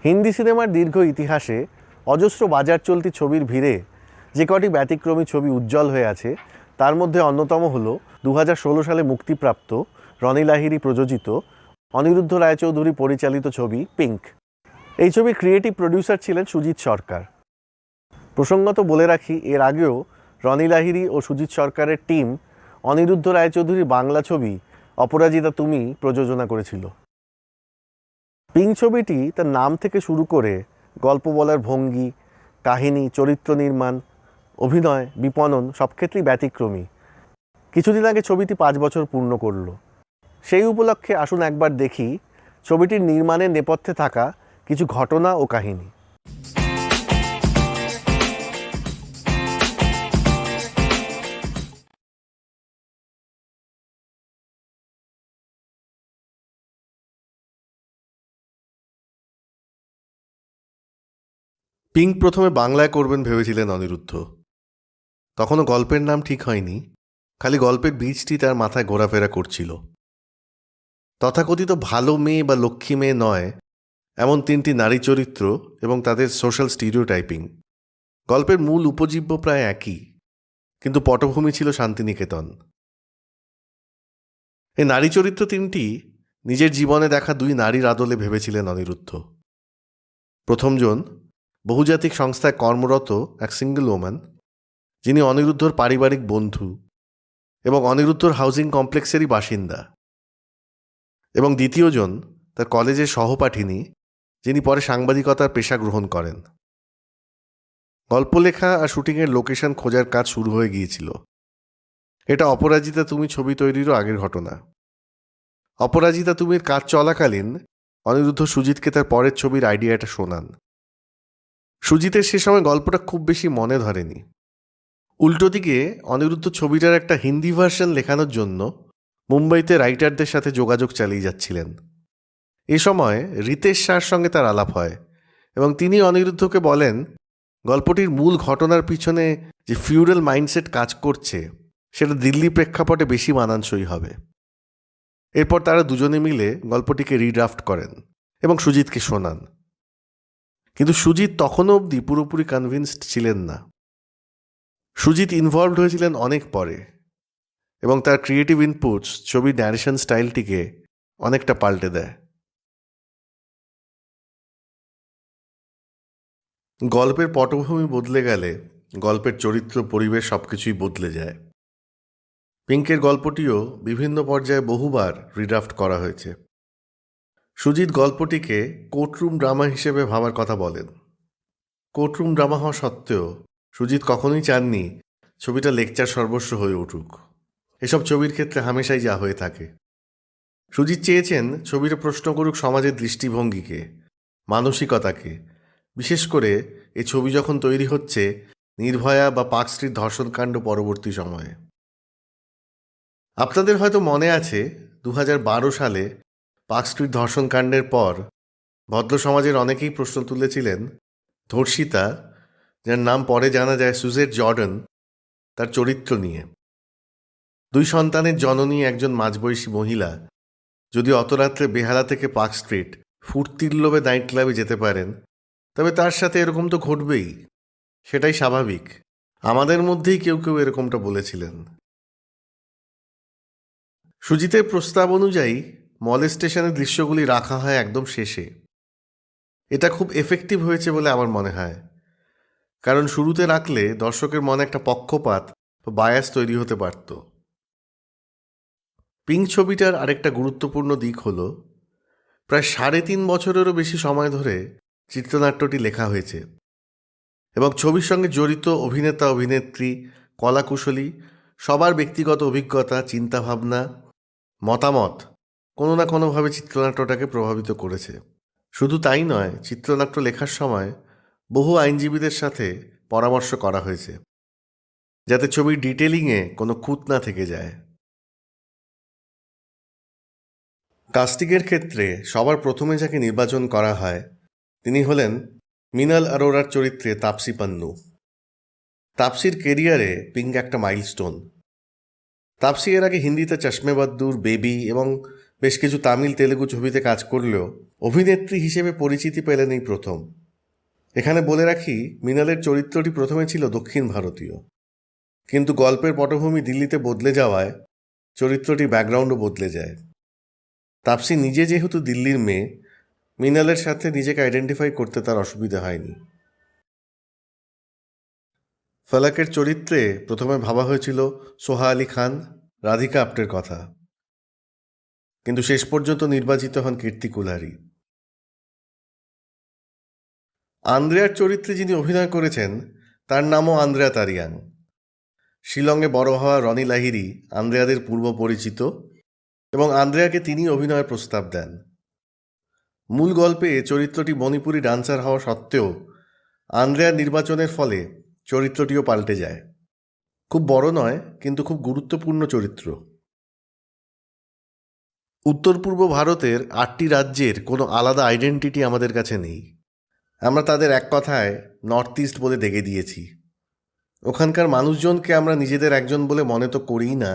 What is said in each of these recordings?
হিন্দি সিনেমার দীর্ঘ ইতিহাসে অজস্র বাজার চলতি ছবির ভিড়ে যে কটি ব্যতিক্রমী ছবি উজ্জ্বল হয়ে আছে তার মধ্যে অন্যতম হল 2016 সালে মুক্তিপ্রাপ্ত রনি লাহিড়ী প্রযোজিত অনিরুদ্ধ রায়চৌধুরী পরিচালিত ছবি পিঙ্ক। এই ছবির ক্রিয়েটিভ প্রডিউসার ছিলেন সুজিত সরকার। প্রসঙ্গত বলে রাখি, এর আগেও রনি লাহিড়ী ও সুজিত সরকারের টিম অনিরুদ্ধ রায়চৌধুরীর বাংলা ছবি অপরাজিতা তুমি প্রযোজনা করেছিল। পিঙ্ক ছবিটি তার নাম থেকে শুরু করে গল্প বলার ভঙ্গি, কাহিনী, চরিত্র নির্মাণ, অভিনয়, বিপণন সব ক্ষেত্রেই ব্যতিক্রমী। কিছুদিন আগে ছবিটি 5 বছর পূর্ণ করল। সেই উপলক্ষে আসুন একবার দেখি ছবিটির নির্মাণের নেপথ্যে থাকা কিছু ঘটনা ও কাহিনী। পিঙ্ক প্রথমে বাংলায় করবেন ভেবেছিলেন অনিরুদ্ধ। তখনও গল্পের নাম ঠিক হয়নি, খালি গল্পের বীজটি তার মাথায় ঘোরাফেরা করছিল। তথাকথিত ভালো মেয়ে বা লক্ষ্মী মেয়ে নয়, এমন 3টি নারী চরিত্র এবং তাদের সোশ্যাল স্টিরিওটাইপিং। গল্পের মূল উপজীব্য প্রায় একই, কিন্তু পটভূমি ছিল শান্তিনিকেতন। এই নারী চরিত্র 3টি নিজের জীবনে দেখা 2 নারীর আদলে ভেবেছিলেন অনিরুদ্ধ। প্রথমজন বহুজাতিক সংস্থায় কর্মরত এক সিঙ্গল ওম্যান, যিনি অনিরুদ্ধর পারিবারিক বন্ধু এবং অনিরুদ্ধর হাউজিং কমপ্লেক্সেরই বাসিন্দা। এবং দ্বিতীয়জন তার কলেজের সহপাঠিনী, যিনি পরে সাংবাদিকতার পেশা গ্রহণ করেন। গল্প লেখা আর শুটিংয়ের লোকেশন খোঁজার কাজ শুরু হয়ে গিয়েছিল। এটা অপরাজিতা তুমি ছবি তৈরিরও আগের ঘটনা। অপরাজিতা তুমির কাজ চলাকালীন অনিরুদ্ধ সুজিতকে তার পরের ছবির আইডিয়াটা শোনান। সুজিতের সে সময় গল্পটা খুব বেশি মনে ধরেনি। উল্টো দিকে অনিরুদ্ধ ছবিটার একটা হিন্দি ভার্সন লেখানোর জন্য মুম্বাইতে রাইটারদের সাথে যোগাযোগ চালিয়ে যাচ্ছিলেন। এ সময় রিতেশ শাহর সঙ্গে তার আলাপ হয় এবং তিনি অনিরুদ্ধকে বলেন গল্পটির মূল ঘটনার পিছনে যে ফিউডাল মাইন্ডসেট কাজ করছে সেটা দিল্লি প্রেক্ষাপটে বেশি মানানসই হবে। এরপর তারা দুজনে মিলে গল্পটিকে রিড্রাফট করেন এবং সুজিতকে শোনান। কিন্তু সুজিত তখনও অবধি পুরোপুরি কনভিন্সড ছিলেন না। সুজিত ইনভলভড হয়েছিলেন অনেক পরে এবং তার ক্রিয়েটিভ ইনপুটস ছবির ন্যারেশন স্টাইলটিকে অনেকটা পাল্টে দেয়। গল্পের পটভূমি বদলে গেলে গল্পের চরিত্র, পরিবেশ সবকিছুই বদলে যায়। পিঙ্কের গল্পটিও বিভিন্ন পর্যায়ে বহুবার রিড্রাফট করা হয়েছে। সুজিত গল্পটিকে কোর্টরুম ড্রামা হিসেবে ভাবার কথা বলেন। কোর্টরুম ড্রামা হওয়া সত্ত্বেও সুজিত কখনোই চাননি ছবিটা লেকচার সর্বস্ব হয়ে উঠুক। এসব ছবির ক্ষেত্রে হামেশাই যা হয়ে থাকে। সুজিত চেয়েছেন ছবিটা প্রশ্ন করুক সমাজের দৃষ্টিভঙ্গিকে, মানসিকতাকে, বিশেষ করে এই ছবি যখন তৈরি হচ্ছে নির্ভয়া বা পার্ক স্ট্রিট ধর্ষণকাণ্ড পরবর্তী সময়ে। আপনাদের হয়তো মনে আছে 2012 সালে পার্ক স্ট্রিট ধর্ষণকাণ্ডের পর ভদ্র সমাজের অনেকেই প্রশ্ন তুলেছিলেন ধর্ষিতা, যার নাম পরে জানা যায় সুজেট জর্ডন, তার চরিত্র নিয়ে। 2 সন্তানের জননী একজন মাঝবয়সী মহিলা যদি অত রাত্রে বেহালা থেকে পার্ক স্ট্রিট ফুর্তির লোভে নাইট ক্লাবে যেতে পারেন, তবে তার সাথে এরকম তো ঘটবেই, সেটাই স্বাভাবিক। আমাদের মধ্যেই কেউ কেউ এরকমটা বলেছিলেন। সুজিতের প্রস্তাব অনুযায়ী মলেস্টেশনের দৃশ্যগুলি রাখা হয় একদম শেষে। এটা খুব এফেক্টিভ হয়েছে বলে আমার মনে হয়, কারণ শুরুতে রাখলে দর্শকের মনে একটা পক্ষপাত বা বায়াস তৈরি হতে পারত। পিঙ্ক ছবিটার আরেকটা গুরুত্বপূর্ণ দিক হল প্রায় 3.5 বছরেরও বেশি সময় ধরে চিত্রনাট্যটি লেখা হয়েছে এবং ছবির সঙ্গে জড়িত অভিনেতা, অভিনেত্রী, কলাকুশলী সবার ব্যক্তিগত অভিজ্ঞতা, চিন্তাভাবনা, মতামত কোনো না কোনোভাবে চিত্রনাট্যটাকে প্রভাবিত করেছে। শুধু তাই নয়, চিত্রনাট্য লেখার সময় বহু আইনজীবীদের সাথে পরামর্শ করা হয়েছে যাতে ছবির ডিটেলিংয়ে কোনো খুঁত না থেকে যায়। কাস্টিংয়ের ক্ষেত্রে সবার প্রথমে যাকে নির্বাচন করা হয় তিনি হলেন মিনাল আরোরার চরিত্রে তাপসী পান্নু। তাপসীর কেরিয়ারে পিঙ্ক একটা মাইলস্টোন। তাপসী এর আগে হিন্দিতে চশমে বদ্দুর, বেবি এবং বেশ কিছু তামিল তেলেগু ছবিতে কাজ করলেও অভিনেত্রী হিসেবে পরিচিতি পেলেন এই প্রথম। এখানে বলে রাখি, মৃণালের চরিত্রটি প্রথমে ছিল দক্ষিণ ভারতীয়, কিন্তু গল্পের পটভূমি দিল্লিতে বদলে যাওয়ায় চরিত্রটি ব্যাকগ্রাউন্ডও বদলে যায়। তাপসী নিজে যেহেতু দিল্লির মেয়ে, মৃণালের সাথে নিজেকে আইডেন্টিফাই করতে তার অসুবিধা হয়নি। ফলাকের চরিত্রে প্রথমে ভাবা হয়েছিল সোহা আলী খান, রাধিকা আপ্টের কথা, কিন্তু শেষ পর্যন্ত নির্বাচিত হন কীর্তি কুলহারি। আন্দ্রেয়ার চরিত্রে যিনি অভিনয় করেছেন তার নামও আন্দ্রেয়া তারিয়াং। শিলংয়ে বড় হওয়া রনি লাহিড়ী আন্দ্রেয়াদের পূর্ব পরিচিত এবং আন্দ্রেয়াকে তিনি অভিনয়ের প্রস্তাব দেন। মূল গল্পে চরিত্রটি মণিপুরি ডান্সার হওয়া সত্ত্বেও আন্দ্রেয়ার নির্বাচনের ফলে চরিত্রটিও পাল্টে যায়। খুব বড় নয়, কিন্তু খুব গুরুত্বপূর্ণ চরিত্র। উত্তর পূর্ব ভারতের 8টি রাজ্যের কোনো আলাদা আইডেন্টিটি আমাদের কাছে নেই। আমরা তাদের এক কথায় নর্থ ইস্ট বলে ডেকে দিয়েছি। ওখানকার মানুষজনকে আমরা নিজেদের একজন বলে মনে তো করিই না,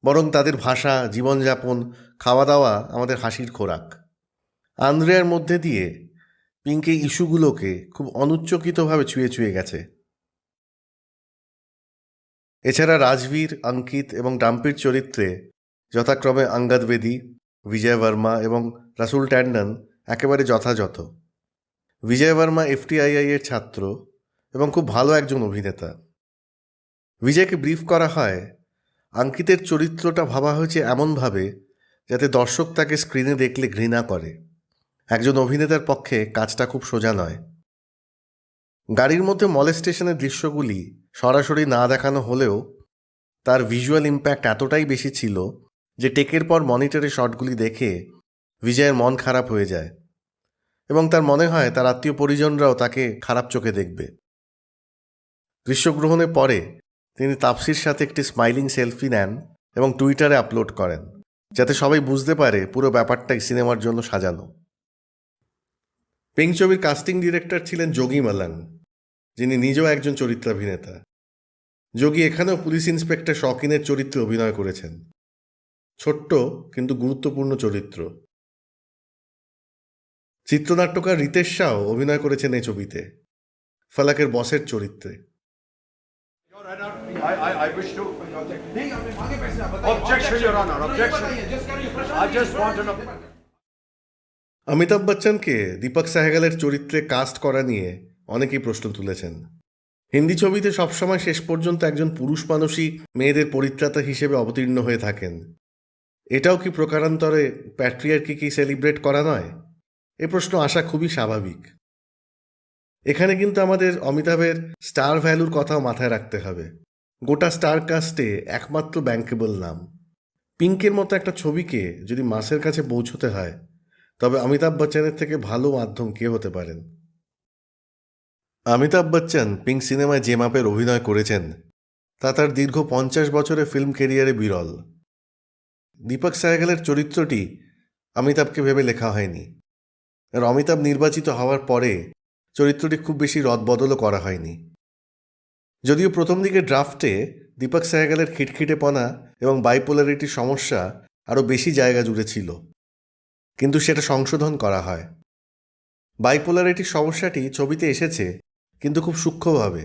বরং তাদের ভাষা, জীবনযাপন, খাওয়া দাওয়া আমাদের হাসির খোরাক। আন্দ্রেয়ার মধ্যে দিয়ে পিঙ্ক এই ইস্যুগুলোকে খুব অনুচ্চকিতভাবে ছুঁয়ে ছুঁয়ে গেছে। এছাড়া রাজবীর, অঙ্কিত এবং ডাম্পির চরিত্রে যথাক্রমে অঙ্গদ বেদি, বিজয় বর্মা এবং রাসুল ট্যান্ডন একেবারে যথাযথ। বিজয় বর্মা FTII এর ছাত্র এবং খুব ভালো একজন অভিনেতা। বিজয়কে ব্রিফ করা হয়, অঙ্কিতের চরিত্রটা ভাবা হয়েছে এমনভাবে যাতে দর্শক তাকে স্ক্রিনে দেখলে ঘৃণা করে। একজন অভিনেতার পক্ষে কাজটা খুব সোজা নয়। গাড়ির মধ্যে মলেস্টেশনের দৃশ্যগুলি সরাসরি না দেখানো হলেও তার ভিজুয়াল ইম্প্যাক্ট এতটাই বেশি ছিল যে টেকের পর মনিটরে শটগুলি দেখে বিজয়ের মন খারাপ হয়ে যায় এবং তার মনে হয় তার আত্মীয় পরিজনরাও তাকে খারাপ চোখে দেখবে। দৃশ্যগ্রহণের পরে তিনি তাপসীর সাথে একটি স্মাইলিং সেলফি নেন এবং টুইটারে আপলোড করেন, যাতে সবাই বুঝতে পারে পুরো ব্যাপারটাই সিনেমার জন্য সাজানো। পিঙ্ক ছবির কাস্টিং ডিরেক্টর ছিলেন যোগী মালাং, যিনি নিজেও একজন চরিত্রাভিনেতা। যোগী এখানেও পুলিশ ইন্সপেক্টর শকিনের চরিত্রে অভিনয় করেছেন। ছোট্ট কিন্তু গুরুত্বপূর্ণ চরিত্র। চিত্রনাট্যকার রিতেশ শাহ অভিনয় করেছেন এই ছবিতে ফলাকের বসের চরিত্রে। I wish to objection, Your Honor, objection. I just want to know. Amitabh বচ্চনকে দীপক সাহেগালের চরিত্রে কাস্ট করা নিয়ে অনেকেই প্রশ্ন তুলেছেন। হিন্দি ছবিতে সবসময় শেষ পর্যন্ত একজন পুরুষ মানুষই মেয়েদের পরিত্রাতা হিসেবে অবতীর্ণ হয়ে থাকেন। এটাও কি প্রকারান্তরে প্যাট্রিয়ার্কিকে সেলিব্রেট করা নয়? এ প্রশ্ন আসা খুবই স্বাভাবিক। এখানে কিন্তু আমাদের অমিতাভের স্টার ভ্যালুর কথাও মাথায় রাখতে হবে। গোটা স্টার কাস্টে একমাত্র ব্যাঙ্কেবল নাম। পিঙ্কের মতো একটা ছবিকে যদি মাসের কাছে পৌঁছতে হয়, তবে অমিতাভ বচ্চনের থেকে ভালো মাধ্যম কে হতে পারেন? অমিতাভ বচ্চন পিঙ্ক সিনেমায় যে মাপের অভিনয় করেছেন তা তার দীর্ঘ 50 বছরের ফিল্ম ক্যারিয়ারে বিরল। দীপক সাহেগালের চরিত্রটি অমিতাভকে ভেবে লেখা হয়নি, আর অমিতাভ নির্বাচিত হওয়ার পরে চরিত্রটি খুব বেশি রদবদলও করা হয়নি। যদিও প্রথম দিকে ড্রাফটে দীপক সাহেগালের খিটখিটেপনা এবং বাইপোলারিটির সমস্যা আরও বেশি জায়গা জুড়ে ছিল, কিন্তু সেটা সংশোধন করা হয়। বাইপোলারিটির সমস্যাটি ছবিতে এসেছে, কিন্তু খুব সূক্ষ্মভাবে,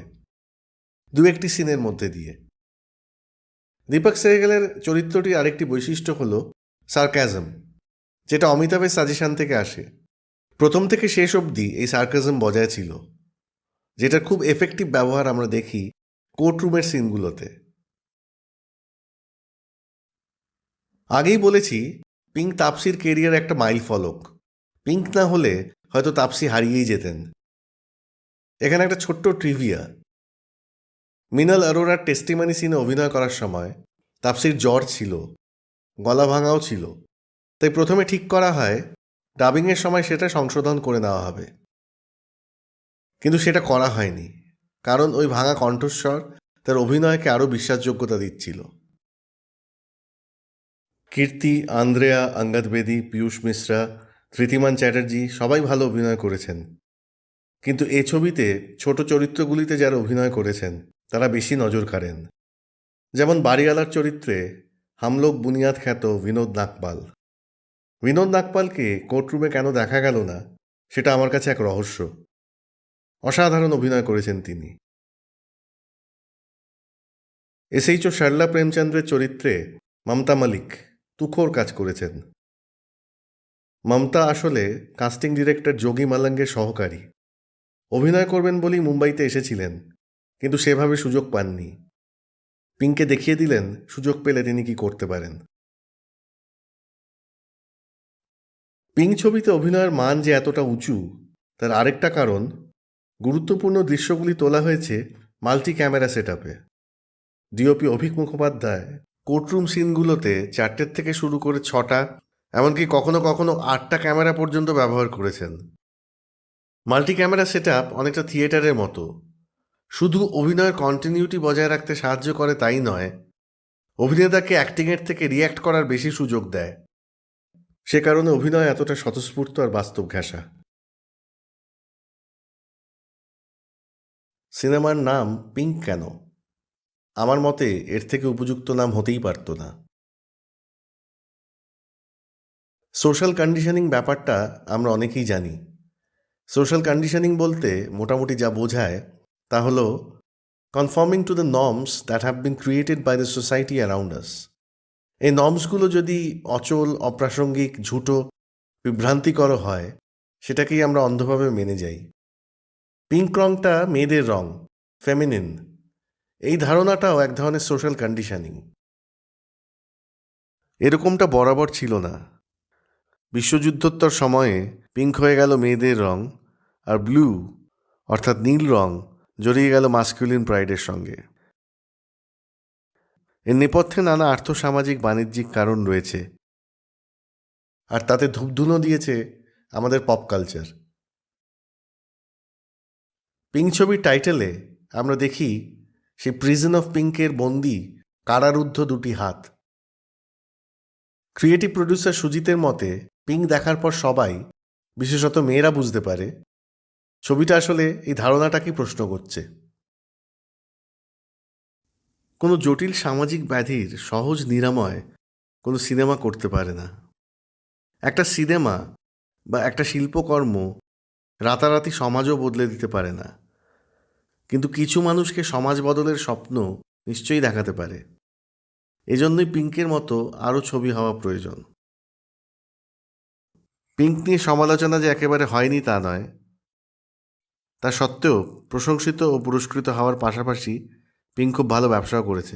দু একটি সিনের মধ্যে দিয়ে। দীপক সাহেগালের চরিত্রটির আরেকটি বৈশিষ্ট্য হল সার্কাজম, যেটা অমিতাভের সাজেশন থেকে আসে। প্রথম থেকে শেষ অবধি এই সার্কাজম বজায় ছিল, যেটার খুব এফেক্টিভ ব্যবহার আমরা দেখি কোর্টরুমের সিনগুলোতে। আগেই বলেছি, পিঙ্ক তাপসীর কেরিয়ার একটা মাইল ফলক। পিঙ্ক না হলে হয়তো তাপসী হারিয়েই যেতেন। এখানে একটা ছোট্ট ট্রিভিয়া। মৃণাল অরোরার টেস্টিমানি সিনে অভিনয় করার সময় তাপসীর জ্বর ছিল, গলা ভাঙাও ছিল। তাই প্রথমে ঠিক করা হয় ডাবিংয়ের সময় সেটা সংশোধন করে নেওয়া হবে, কিন্তু সেটা করা হয়নি, কারণ ওই ভাঙা কণ্ঠস্বর তার অভিনয়কে আরও বিশ্বাসযোগ্যতা দিচ্ছিল। কীর্তি, আন্দ্রেয়া, অঙ্গদ বেদি, পীয়ূষ মিশ্রা, ধৃতিমান চ্যাটার্জি সবাই ভালো অভিনয় করেছেন, কিন্তু এ ছবিতে ছোট চরিত্রগুলিতে যারা অভিনয় করেছেন তারা বেশি নজর কাড়েন। যেমন বাড়িওয়ালার চরিত্রে হামলোক বুনিয়াদ খ্যাত বিনোদ নাগপাল। বিনোদ নাগপালকে কোর্টরুমে কেন দেখা গেল না সেটা আমার কাছে এক রহস্য। অসাধারণ অভিনয় করেছেন তিনি। এসএইচও শার্লা প্রেমচন্দ্রের চরিত্রে মমতা মালিক তুখোর কাজ করেছেন। মমতা আসলে কাস্টিং ডিরেক্টর যোগী মালাঙ্গের সহকারী। অভিনয় করবেন বলেই মুম্বাইতে এসেছিলেন, কিন্তু সেভাবে সুযোগ পাননি। পিংকে দেখিয়ে দিলেন সুযোগ পেলে তিনি কি করতে পারেন। পিং ছবিতে অভিনয়ের মান যে এতটা উঁচু তার আরেকটা কারণ, গুরুত্বপূর্ণ দৃশ্যগুলি তোলা হয়েছে মাল্টি ক্যামেরা সেটআপে। ডিওপি অভিক মুখোপাধ্যায় কোর্টরুম সিনগুলোতে 4টে থেকে শুরু করে 6টা, এমনকি কখনো কখনো 8টা ক্যামেরা পর্যন্ত ব্যবহার করেছেন। মাল্টি ক্যামেরা সেটআপ অনেকটা থিয়েটারের মতো, শুধু অভিনয়ের কন্টিনিউটি বজায় রাখতে সাহায্য করে তাই নয়, অভিনেতাকে অ্যাক্টিংয়ের থেকে রিয়্যাক্ট করার বেশি সুযোগ দেয়। সে কারণে অভিনয় এতটা স্বতঃস্ফূর্ত আর বাস্তব ঘেঁষা। সিনেমার নাম পিঙ্ক কেন? আমার মতে এর থেকে উপযুক্ত নাম হতেই পারত না। সোশ্যাল কন্ডিশনিং ব্যাপারটা আমরা অনেকেই জানি। সোশ্যাল কন্ডিশনিং বলতে মোটামুটি যা বোঝায় তা হলো conforming to the norms that have been created by the society around us. এই নর্মসগুলো যদি অচল, অপ্রাসঙ্গিক, ঝুটো, বিভ্রান্তিকর হয়, সেটাকেই আমরা অন্ধভাবে মেনে যাই। পিঙ্ক রংটা মেয়েদের রং, ফেমিনিন, এই ধারণাটাও এক ধরনের সোশ্যাল কন্ডিশনিং। এরকমটা বরাবর ছিল না। বিশ্বযুদ্ধোত্তর সময়ে পিঙ্ক হয়ে গেল মেয়েদের রং, আর ব্লু অর্থাৎ নীল রং জড়িয়ে গেল মাস্কুলিন প্রাইডের সঙ্গে। এর নেপথ্যে নানা আর্থসামাজিক বাণিজ্যিক কারণ রয়েছে, আর তাতে ধূপধুনো দিয়েছে আমাদের পপ কালচার। পিঙ্ক ছবির টাইটেলে আমরা দেখি সেই প্রিজন অফ পিঙ্কের বন্দি কারারুদ্ধ দুটি হাত। ক্রিয়েটিভ প্রডিউসার সুজিতের মতে পিঙ্ক দেখার পর সবাই, বিশেষত মেয়েরা, বুঝতে পারে ছবিটা আসলে এই ধারণাটাকেই প্রশ্ন করছে। কোনো জটিল সামাজিক ব্যাধির সহজ নিরাময় কোনো সিনেমা করতে পারে না। একটা সিনেমা বা একটা শিল্পকর্ম রাতারাতি সমাজও বদলে দিতে পারে না, কিন্তু কিছু মানুষকে সমাজ বদলের স্বপ্ন নিশ্চয়ই দেখাতে পারে। এজন্যই পিঙ্কের মতো আরও ছবি হওয়া প্রয়োজন। পিঙ্ক নিয়ে সমালোচনা যে একেবারে হয়নি তা নয়, তা সত্ত্বেও প্রশংসিত ও পুরস্কৃত হওয়ার পাশাপাশি পিঙ্ক খুব ভালো ব্যবসাও করেছে।